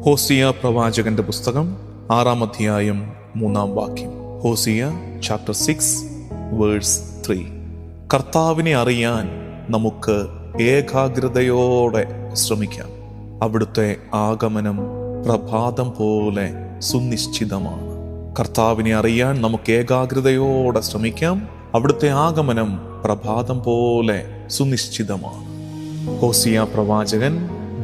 ഹോസിയ പ്രവാചകന്റെ പുസ്തകം 6-ാം അധ്യായം 3-ാം വാക്യം. Hosea chapter 6 verse 3. കർത്താവിനെ അറിയാൻ നമുക്ക് ഏകാഗ്രതയോടെ ശ്രമിക്കാം. അവിടുത്തെ ആഗമനം പ്രഭാതം പോലെ സുനിശ്ചിതമാണ്. കർത്താവിനെ അറിയാൻ നമുക്ക് ഏകാഗ്രതയോടെ ശ്രമിക്കാം. അവിടുത്തെ ആഗമനം പ്രഭാതം പോലെ സുനിശ്ചിതമാണ്. ഹോസിയ പ്രവാചകൻ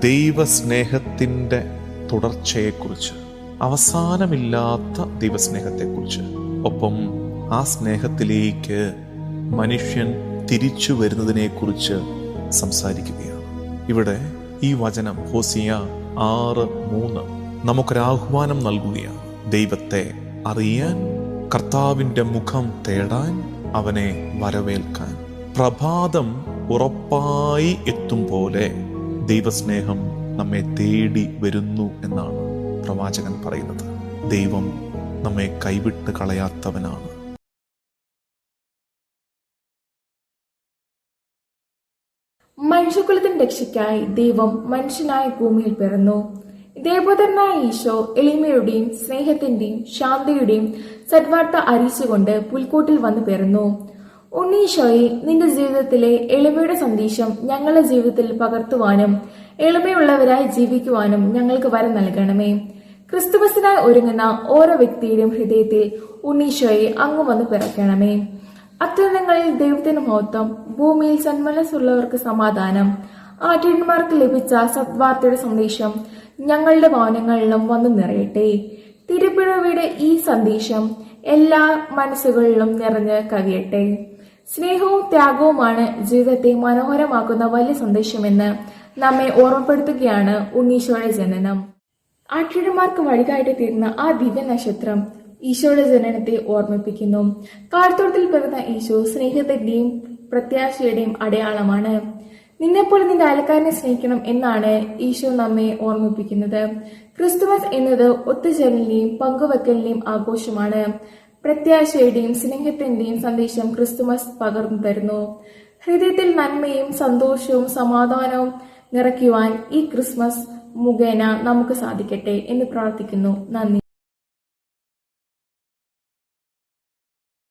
ദൈവസ്നേഹത്തിന്റെ തുടർച്ചയെക്കുറിച്ച്, അവസാനമില്ലാത്ത ദൈവസ്നേഹത്തെക്കുറിച്ച്, ഒപ്പം ആ സ്നേഹത്തിലേക്ക് മനുഷ്യൻ തിരിച്ചു വരുന്നതിനെക്കുറിച്ച് സംസാരിക്കുകയാണ്. ഇവിടെ ഈ വചനം ഹോസിയ 6:3 നമുക്കൊരാഹ്വാനം നൽകുകയാണ്. ദൈവത്തെ അറിയാൻ, കർത്താവിൻ്റെ മുഖം തേടാൻ, അവനെ വരവേൽക്കാൻ. പ്രഭാതം ഉറപ്പായി എത്തും പോലെ ദൈവസ്നേഹം നമ്മെ തേടി വരുന്നു എന്നാണ് പ്രവാചകൻ പറയുന്നത്. ദൈവം നമ്മെ കൈവിട്ട് കളയാത്തവനാണ്. മനുഷ്യകുലത്തിന്റെ രക്ഷയ്ക്കായി ദൈവം മനുഷ്യനായ ഭൂമിയിൽ പിറന്നു. ദേവോദരനായ ഈശോ എളിമയുടെയും സ്നേഹത്തിന്റെയും ശാന്തിയുടെയും സദ്വാർത്ത അറിയിച്ചുകൊണ്ട് പുൽക്കൂട്ടിൽ വന്നു പിറന്നു. ഉണ്ണീശോയെ, നിന്റെ ജീവിതത്തിലെ എളിമയുടെ സന്ദേശം ഞങ്ങളുടെ ജീവിതത്തിൽ പകർത്തുവാനും എളിമയുള്ളവരായി ജീവിക്കുവാനും ഞങ്ങൾക്ക് വരം നൽകണമേ. ക്രിസ്തുമസിനായി ഒരുങ്ങുന്ന ഓരോ വ്യക്തിയുടെയും ഹൃദയത്തിൽ ഉണ്ണീശോയെ അങ്ങ് വന്ന് പിറക്കണമേ. അത്യുന്നതങ്ങളിൽ ദൈവത്തിന് മഹത്വം, ഭൂമിയിൽ സന്മനസ്സുള്ളവർക്ക് സമാധാനം. ആട്ടിടന്മാർക്ക് ലഭിച്ച സദ്വാർത്തയുടെ സന്ദേശം ഞങ്ങളുടെ ഭവനങ്ങളിലും വന്നു നിറയട്ടെ. തിരുപ്പിറവിയുടെ ഈ സന്ദേശം എല്ലാ മനസ്സുകളിലും നിറഞ്ഞ് കവിയട്ടെ. സ്നേഹവും ത്യാഗവുമാണ് ജീവിതത്തെ മനോഹരമാക്കുന്ന വലിയ സന്ദേശമെന്ന് നമ്മെ ഓർമ്മപ്പെടുത്തുകയാണ് ഉണ്ണീശോയുടെ ജനനം. ആട്ടിടന്മാർക്ക് വഴികാട്ടി തീർന്ന ആ ദിവ്യ നക്ഷത്രം ഈശോയുടെ ജനനത്തെ ഓർമ്മിപ്പിക്കുന്നു. കാഴ്ത്തോട്ടത്തിൽ പിറന്ന ഈശോ സ്നേഹത്തിന്റെയും പ്രത്യാശയുടെയും അടയാളമാണ്. നിന്നെപ്പോലെ നിന്റെ അയൽക്കാരനെ സ്നേഹിക്കണം എന്നാണ് ഈശോ നമ്മെ ഓർമ്മിപ്പിക്കുന്നത്. ക്രിസ്തുമസ് എന്നത് ഒത്തുചേരലിന്റെയും പങ്കുവെക്കലിന്റെയും ആഘോഷമാണ്. പ്രത്യാശയുടെയും സ്നേഹത്തിന്റെയും സന്ദേശം ക്രിസ്തുമസ് പകർന്നു തരുന്നു. ഹൃദയത്തിൽ നന്മയും സന്തോഷവും സമാധാനവും നിറയ്ക്കുവാൻ ഈ ക്രിസ്മസ് മുഖേന നമുക്ക് സാധിക്കട്ടെ എന്ന് പ്രാർത്ഥിക്കുന്നു. നന്ദി.